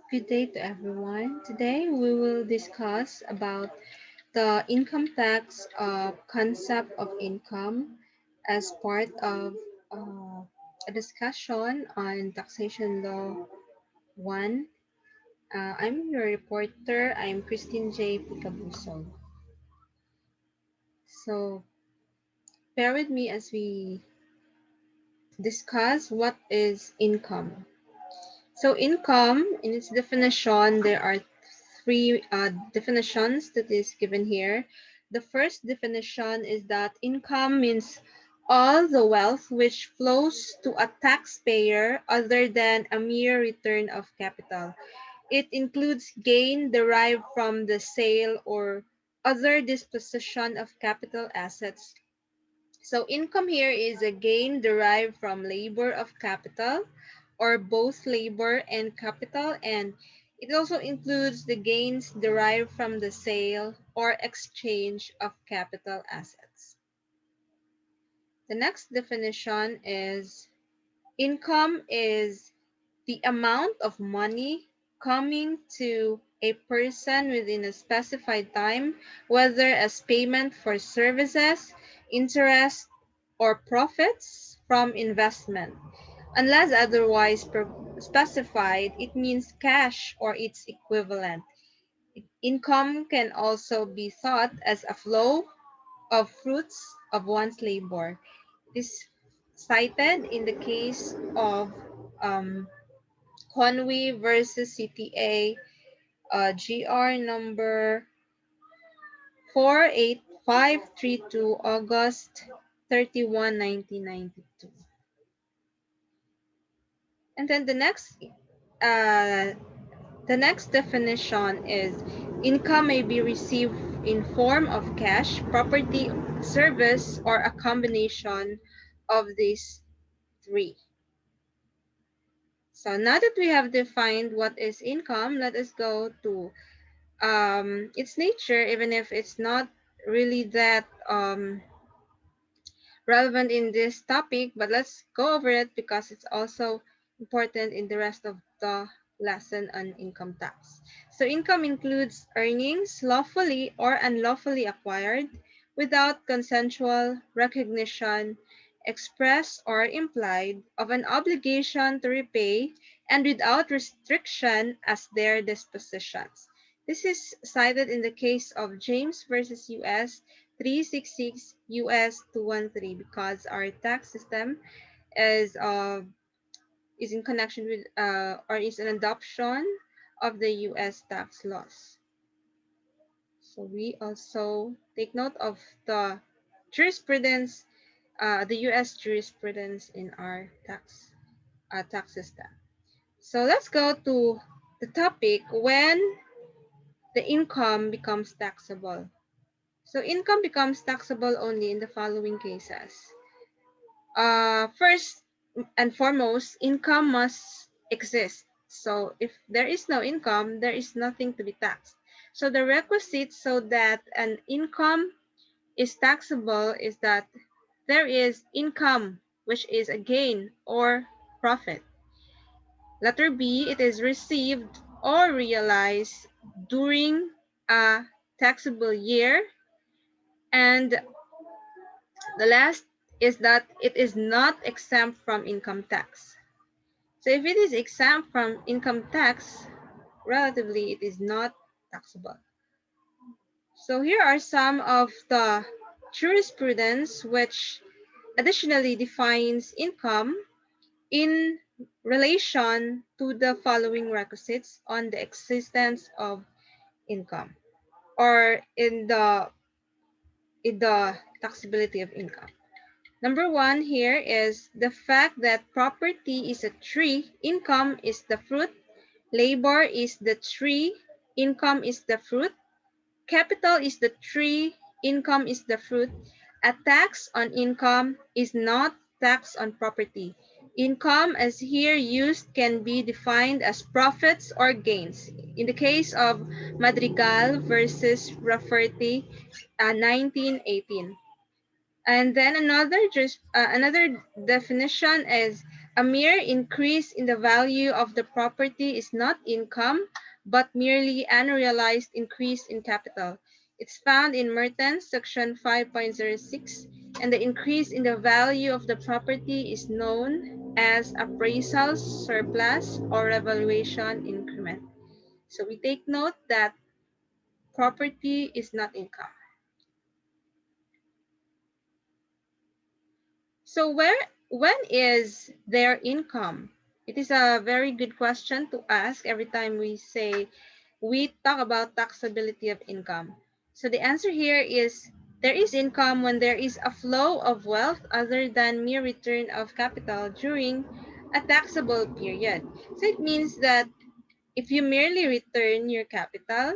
Good day to everyone. Today we will discuss about the income tax concept of income as part of a discussion on taxation law 1. I'm your reporter. I'm Christine J. Picabuso. So bear with me as we discuss what is income. So income, in its definition, there are three definitions that is given here. The first definition is that income means all the wealth which flows to a taxpayer other than a mere return of capital. It includes gain derived from the sale or other disposition of capital assets. So income here is a gain derived from labor of capital or both labor and capital, and it also includes the gains derived from the sale or exchange of capital assets. The next definition is income is the amount of money coming to a person within a specified time, whether as payment for services, interest, or profits from investment. Unless otherwise specified, it means cash or its equivalent. Income can also be thought as a flow of fruits of one's labor. It is cited in the case of um, Conway versus CTA, GR number 48532, August 31, 1992. And then uh, the next definition is income may be received in form of cash, property, service, or a combination of these three. So now that we have defined what is income, let us go to its nature, even if it's not really that relevant in this topic, but let's go over it because it's also important in the rest of the lesson on income tax. So income includes earnings lawfully or unlawfully acquired without consensual recognition, express or implied, of an obligation to repay and without restriction as their dispositions. This is cited in the case of James versus US 366 US 213 because our tax system is in connection with or is an adoption of the US tax laws. So we also take note of the jurisprudence, the US jurisprudence in our tax system. So let's go to the topic when the income becomes taxable. So income becomes taxable only in the following cases. First and foremost, income must exist. So if there is no income, there is nothing to be taxed. So the requisite so that an income is taxable is that there is income, which is a gain or profit. Letter B, it is received or realized during a taxable year. And the last is that it is not exempt from income tax. So if it is exempt from income tax, relatively it is not taxable. So here are some of the jurisprudence which additionally defines income in relation to the following requisites on the existence of income or in the taxability of income. Number one here is the fact that property is a tree, income is the fruit, labor is the tree, income is the fruit, capital is the tree, income is the fruit. A tax on income is not tax on property. Income as here used can be defined as profits or gains. In the case of Madrigal versus Rafferty, 1918. And then another definition is A mere increase in the value of the property is not income, but merely unrealized increase in capital. It's found in Mertens, section 5.06, and the increase in the value of the property is known as appraisal surplus or revaluation increment. So we take note that property is not income. So when is their income? It is a very good question to ask every time we talk about taxability of income. So the answer here is there is income when there is a flow of wealth other than mere return of capital during a taxable period. So it means that if you merely return your capital,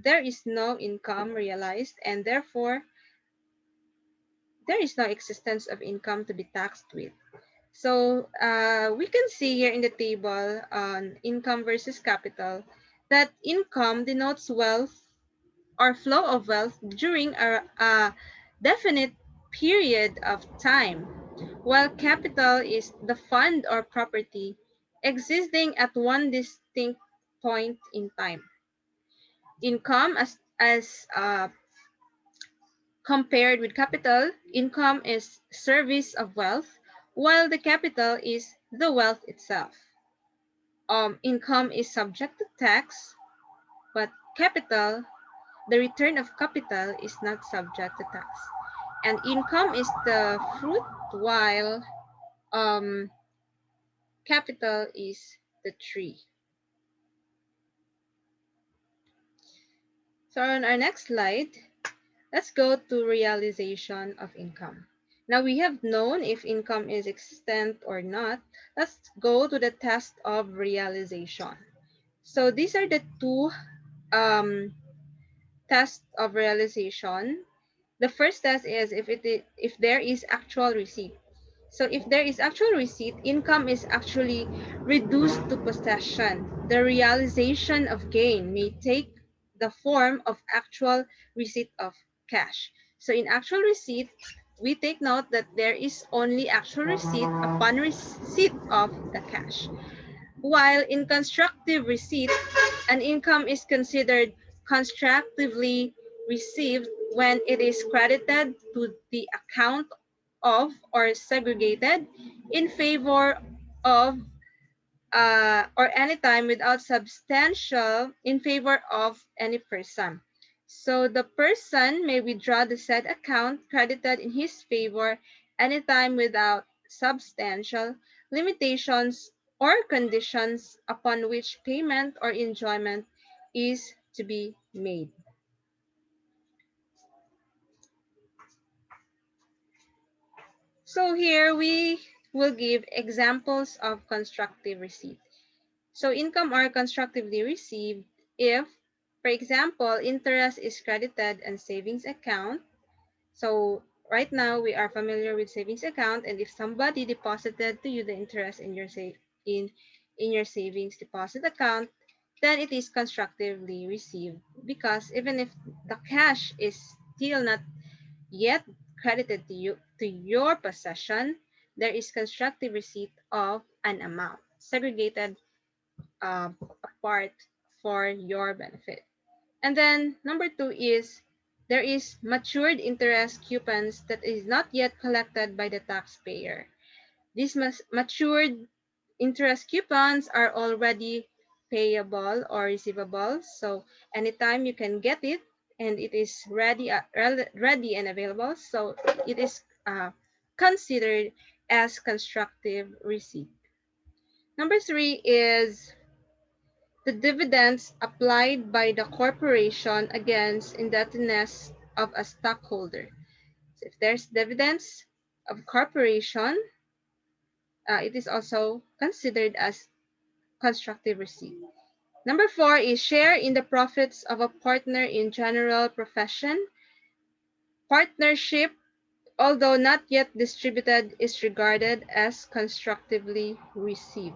there is no income realized, and therefore there is no existence of income to be taxed with. So we can see here in the table on income versus capital that income denotes wealth or flow of wealth during a definite period of time, while capital is the fund or property existing at one distinct point in time. Income as compared with capital, income is service of wealth, while the capital is the wealth itself. Income is subject to tax, but capital, the return of capital, is not subject to tax. And income is the fruit, while um, capital is the tree. So on our next slide, let's go to realization of income. Now we have known if income is existent or not. Let's go to the test of realization. So these are the two um, tests of realization. The first test is if there is actual receipt. So if there is actual receipt, income is actually reduced to possession. The realization of gain may take the form of actual receipt of cash. So in actual receipt, we take note that there is only actual receipt upon receipt of the cash. While in constructive receipt, an income is considered constructively received when it is credited to the account of or segregated in favor of or any time without substantial in favor of any person. So the person may withdraw the said account credited in his favor anytime without substantial limitations or conditions upon which payment or enjoyment is to be made. So here we will give examples of constructive receipt. So income are constructively received if, for example, interest is credited and savings account. So right now we are familiar with savings account, and if somebody deposited to you the interest in your in your savings deposit account, then it is constructively received because even if the cash is still not yet credited to you to your possession, there is constructive receipt of an amount segregated apart for your benefit. And then number two is there is matured interest coupons that is not yet collected by the taxpayer. These matured interest coupons are already payable or receivable. So anytime you can get it and it is ready and available. So it is considered as constructive receipt. Number three is the dividends applied by the corporation against indebtedness of a stockholder. So if there's dividends of corporation, it is also considered as constructive receipt. Number four is share in the profits of a partner in general profession. Partnership, although not yet distributed, is regarded as constructively received.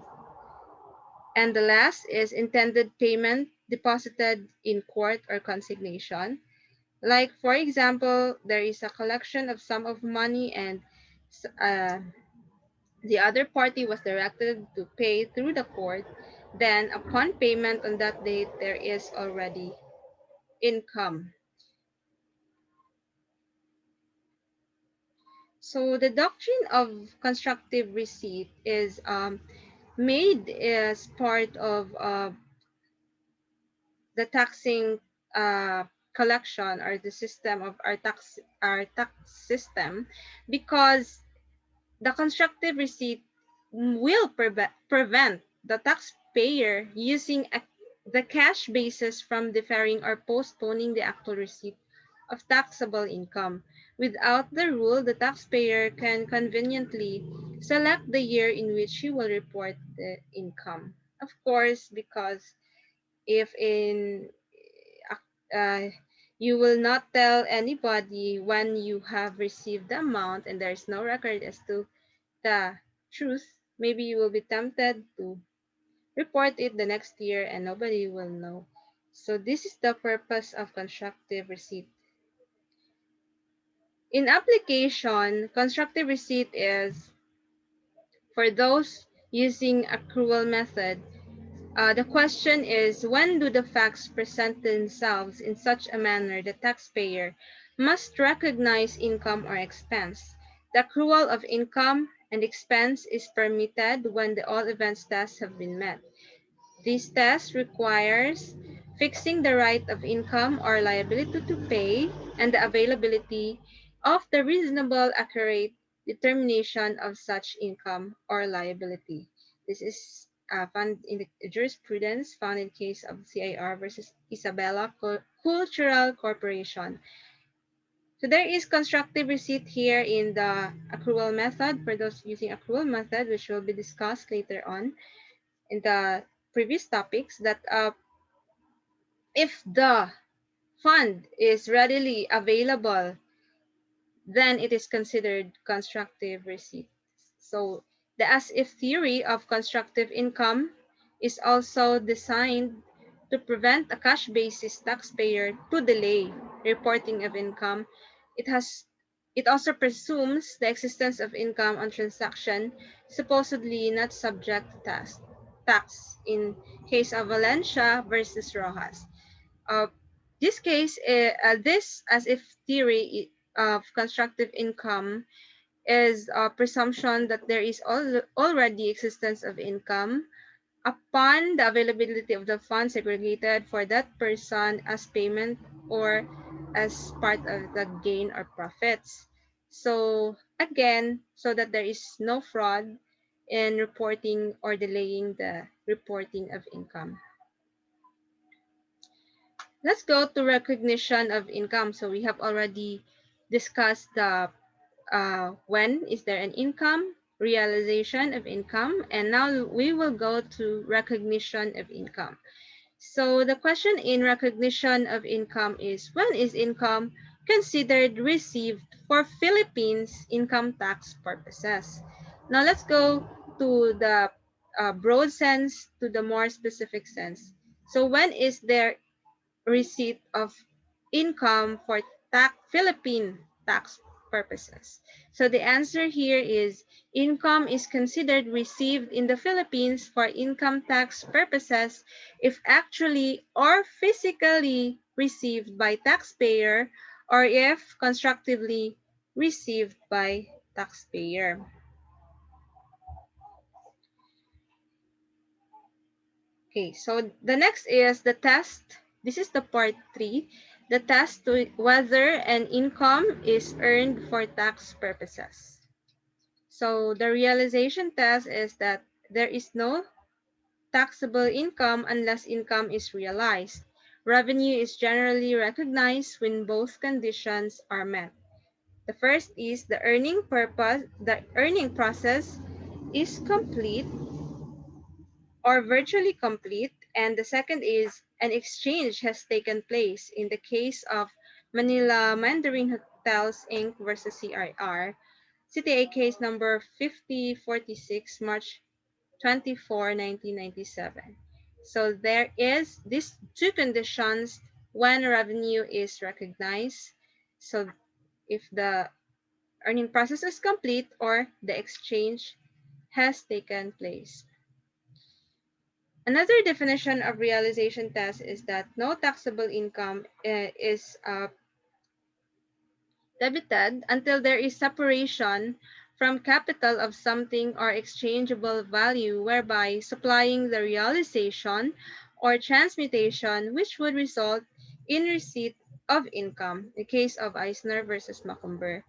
And the last is intended payment deposited in court or consignation. Like, for example, there is a collection of sum of money and uh, the other party was directed to pay through the court, then upon payment on that date, there is already income. So the doctrine of constructive receipt is made as part of the taxing uh, collection or the system of our tax system, because the constructive receipt will prevent the taxpayer using the cash basis from deferring or postponing the actual receipt of taxable income. Without the rule, the taxpayer can conveniently select the year in which he will report the income. Of course, because if in uh, you will not tell anybody when you have received the amount and there's no record as to the truth, maybe you will be tempted to report it the next year and nobody will know. So this is the purpose of constructive receipt. In application, constructive receipt is for those using accrual method. The question is, when do the facts present themselves in such a manner the taxpayer must recognize income or expense? The accrual of income and expense is permitted when the all events tests have been met. This test requires fixing the right of income or liability to pay and the availability of the reasonable, accurate determination of such income or liability. This is found in the jurisprudence found in case of CIR versus Isabella Cultural Corporation. So there is constructive receipt here in the accrual method for those using accrual method, which will be discussed later on in the previous topics, that if the fund is readily available, then it is considered constructive receipt. So the as if theory of constructive income is also designed to prevent a cash basis taxpayer to delay reporting of income. It has it also presumes the existence of income on transaction supposedly not subject to tax in case of Valencia versus Rojas. Uh, this case, this as if theory of constructive income is a presumption that there is already existence of income upon the availability of the fund segregated for that person as payment or as part of the gain or profits. So again, so that there is no fraud in reporting or delaying the reporting of income. Let's go to recognition of income. So we have already discussed the when is there an income, realization of income, and now we will go to recognition of income. So the question in recognition of income is, when is income considered received for Philippines income tax purposes? Now let's go to the broad sense to the more specific sense. So when is there receipt of income for Philippine tax purposes? So the answer here is, income is considered received in the Philippines for income tax purposes if actually or physically received by taxpayer or if constructively received by taxpayer. Okay, so the next is the test. This is the part 3. The test to whether an income is earned for tax purposes. So the realization test is that there is no taxable income unless income is realized. Revenue is generally recognized when both conditions are met. The first is the earning process is complete or virtually complete, and the second is an exchange has taken place in the case of Manila Mandarin Hotels Inc. versus CRR, CTA case number 5046, March 24, 1997. So there is these two conditions when revenue is recognized. So if the earning process is complete or the exchange has taken place. Another definition of realization test is that no taxable income is debited until there is separation from capital of something or exchangeable value, whereby supplying the realization or transmutation which would result in receipt of income, the case of Eisner versus Macomber.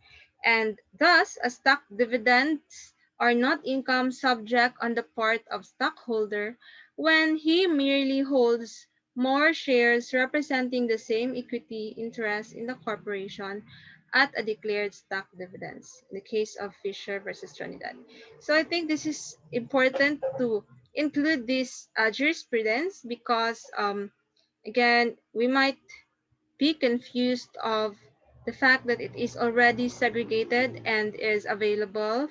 And thus, a stock dividends are not income subject on the part of stockholder when he merely holds more shares representing the same equity interest in the corporation at a declared stock dividends in the case of Fisher versus Trinidad. So I think this is important to include this jurisprudence because again we might be confused of the fact that it is already segregated and is available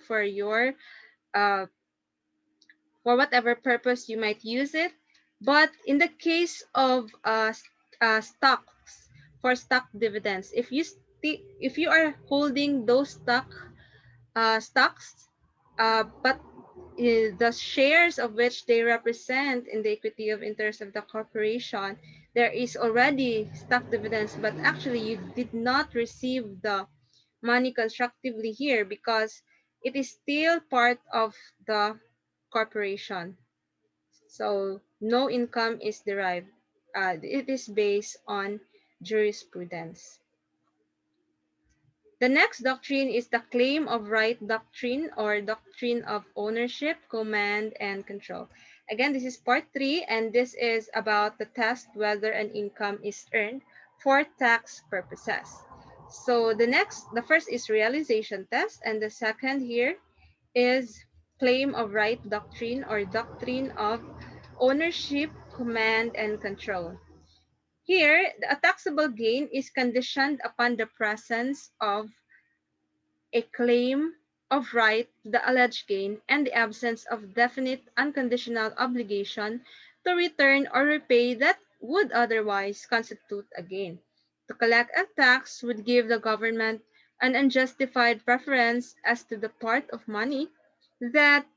uh, for whatever purpose you might use it. But in the case of stocks for stock dividends, if you are holding those stocks, but the shares of which they represent in the equity of interest of the corporation, there is already stock dividends, but actually you did not receive the money constructively here because it is still part of the corporation. So no income is derived. It is based on jurisprudence. The next doctrine is the claim of right doctrine or doctrine of ownership, command, and control. Again, this is part 3, and this is about the test whether an income is earned for tax purposes. So the first is realization test, and the second here is claim of right doctrine or doctrine of ownership, command, and control. Here, a taxable gain is conditioned upon the presence of a claim of right to the alleged gain and the absence of definite unconditional obligation to return or repay that would otherwise constitute a gain. To collect a tax would give the government an unjustified preference as to the part of money that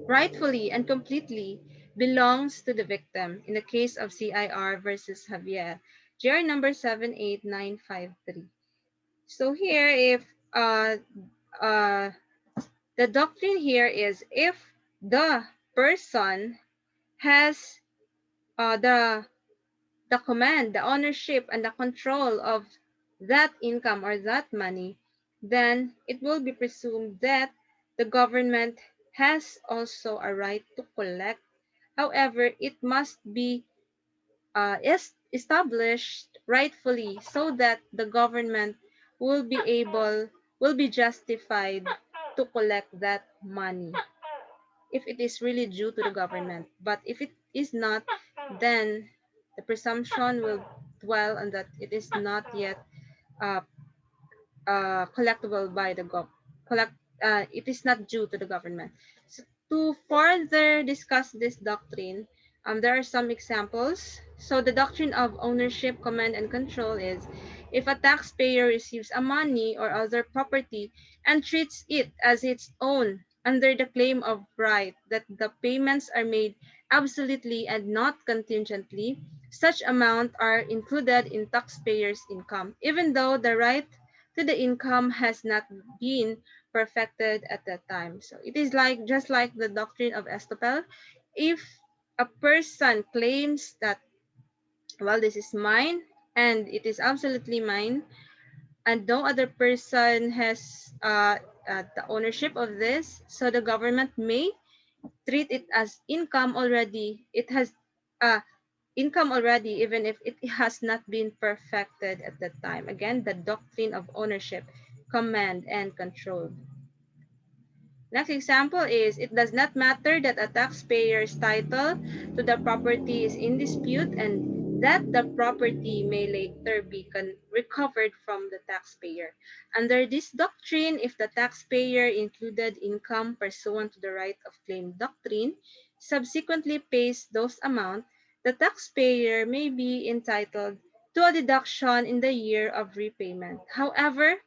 rightfully and completely belongs to the victim in the case of CIR versus Javier, GR number 78953. So here, if uh, the doctrine here is if the person has the command, the ownership, and the control of that income or that money, then it will be presumed that the government has also a right to collect. However, it must be is established rightfully so that the government will be able will be justified to collect that money if it is really due to the government. But if it is not, then the presumption will dwell on that it is not yet uh, collectible by the collect it is not due to the government. So to further discuss this doctrine, there are some examples. So the doctrine of ownership, command, and control is if a taxpayer receives a money or other property and treats it as its own under the claim of right that the payments are made absolutely and not contingently, such amount are included in taxpayer's income, even though the right to the income has not been perfected at that time. So it is like just like the doctrine of estoppel. If a person claims that, well, this is mine and it is absolutely mine, and no other person has the ownership of this, so the government may treat it as income already. It has uh, income already, even if it has not been perfected at that time. Again, the doctrine of ownership, command, and control. Next example is it does not matter that a taxpayer's title to the property is in dispute and that the property may later be recovered from the taxpayer. Under this doctrine, if the taxpayer included income pursuant to the right of claim doctrine subsequently pays those amounts, the taxpayer may be entitled to a deduction in the year of repayment. However,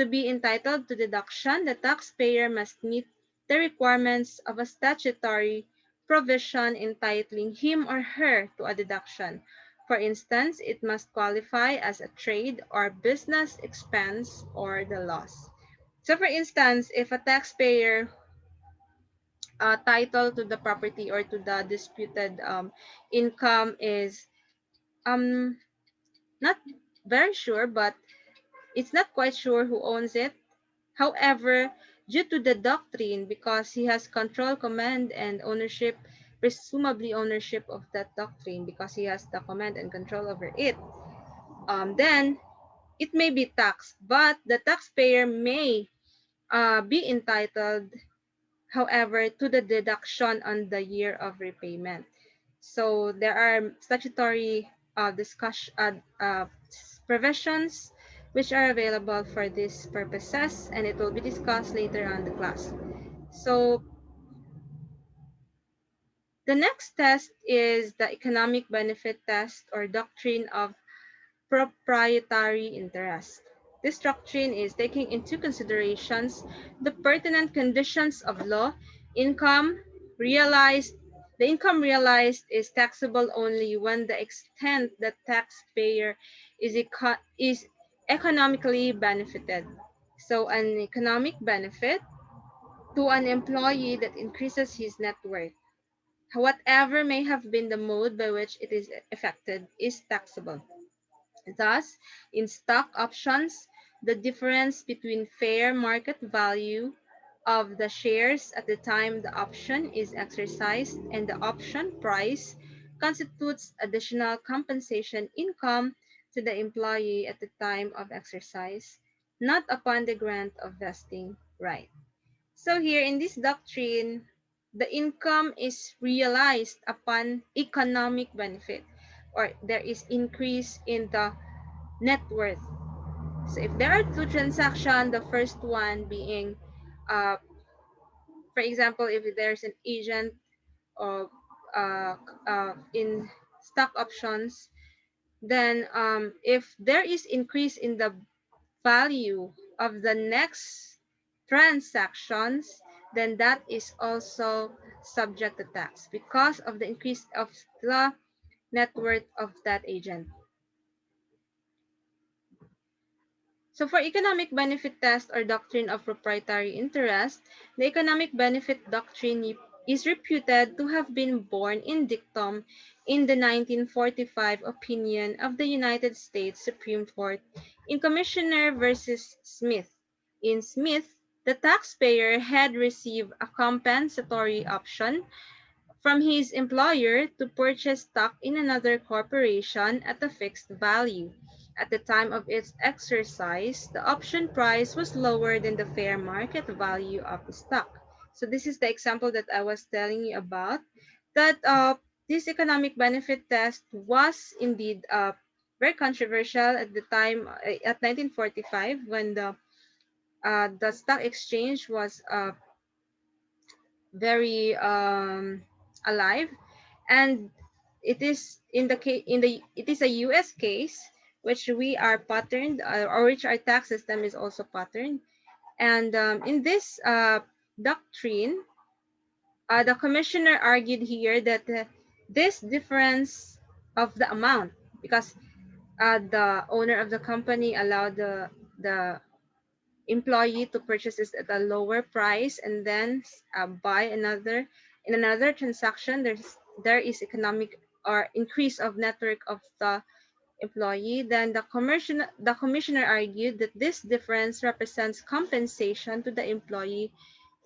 To be entitled to deduction, the taxpayer must meet the requirements of a statutory provision entitling him or her to a deduction. For instance, it must qualify as a trade or business expense or the loss. So for instance, if a taxpayer title to the property or to the disputed income is um not very sure, but it's not quite sure who owns it. However, due to the doctrine, because he has control, command, and ownership, presumably ownership of that doctrine, because he has the command and control over it, then it may be taxed, but the taxpayer may be entitled, however, to the deduction on the year of repayment. So there are statutory provisions which are available for these purposes, and it will be discussed later on the class. So the next test is the economic benefit test or doctrine of proprietary interest. This doctrine is taking into considerations the pertinent conditions of law, income realized. The income realized is taxable only when the extent the taxpayer is economically benefited. So an economic benefit to an employee that increases his net worth, whatever may have been the mode by which it is effected, is taxable. Thus, in stock options, the difference between fair market value of the shares at the time the option is exercised and the option price constitutes additional compensation income to the employee at the time of exercise, not upon the grant of vesting right. So here in this doctrine, the income is realized upon economic benefit, or there is increase in the net worth. So if there are two transactions, the first one being, uh, for example, if there's an agent of in stock options, then if there is increase in the value of the next transactions, then that is also subject to tax because of the increase of the net worth of that agent. So for economic benefit test or doctrine of proprietary interest, the economic benefit doctrine is reputed to have been born in dictum in the 1945 opinion of the United States Supreme Court in Commissioner versus Smith. In Smith, the taxpayer had received a compensatory option from his employer to purchase stock in another corporation at a fixed value. At the time of its exercise, the option price was lower than the fair market value of the stock. So this is the example that I was telling you about, that this economic benefit test was indeed very controversial at the time, at 1945, when the stock exchange was very alive, and it is in the case in the it is a US case which we are patterned, or which our tax system is also patterned. And in this doctrine, the commissioner argued here that this difference of the amount, because the owner of the company allowed the employee to purchase this at a lower price and then buy another in another transaction, there is economic or increase of network of the employee, then the commissioner argued that this difference represents compensation to the employee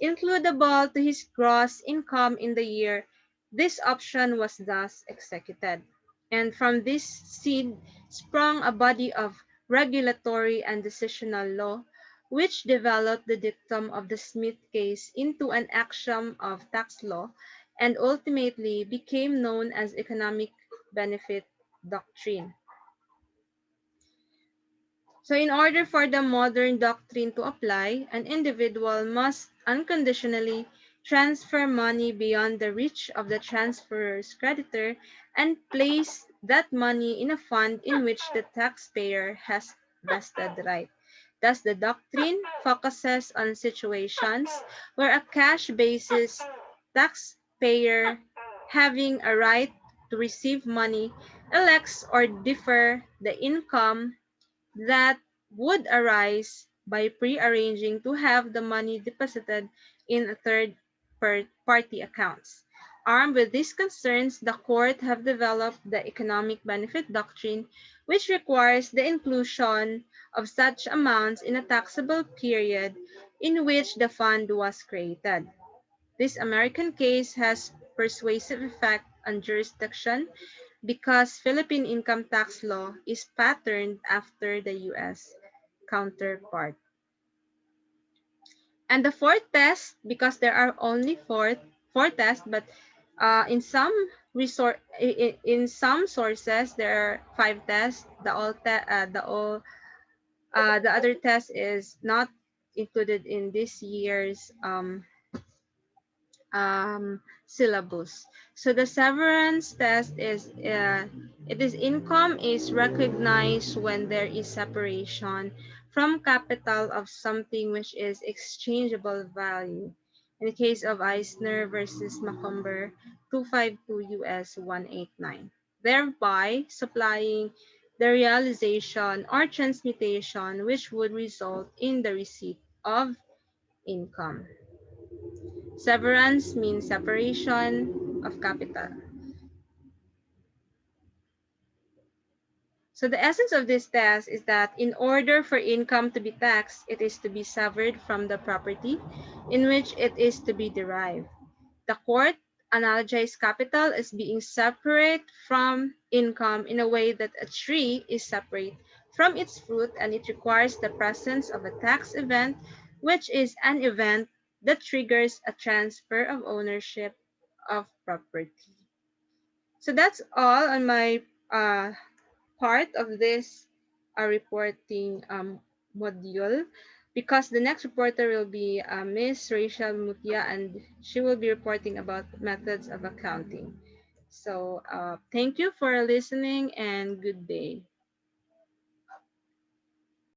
includable to his gross income in the year this option was thus executed. And from this seed sprung a body of regulatory and decisional law, which developed the dictum of the Smith case into an axiom of tax law and ultimately became known as economic benefit doctrine. So in order for the modern doctrine to apply, an individual must unconditionally transfer money beyond the reach of the transferor's creditor and place that money in a fund in which the taxpayer has vested right. Thus, the doctrine focuses on situations where a cash basis taxpayer having a right to receive money elects or defer the income that would arise by pre-arranging to have the money deposited in a third-party accounts. Armed with these concerns, the court have developed the economic benefit doctrine, which requires the inclusion of such amounts in a taxable period in which the fund was created. This American case has persuasive effect on jurisdiction because Philippine income tax law is patterned after the US counterpart. And the fourth test, because there are only four tests, but in some in some sources there are five tests. The other test is not included in this year's syllabus. So the severance test is it is income is recognized when there is separation from capital of something which is exchangeable value. In the case of Eisner versus Macomber 252 US 189, thereby supplying the realization or transmutation which would result in the receipt of income. Severance means separation of capital. So the essence of this test is that in order for income to be taxed, it is to be severed from the property in which it is to be derived. The court analogized capital as being separate from income in a way that a tree is separate from its fruit, and it requires the presence of a tax event, which is an event that triggers a transfer of ownership of property. So that's all on my part of this reporting module, because the next reporter will be Miss Rachel Mutia, and she will be reporting about methods of accounting. So thank you for listening and good day.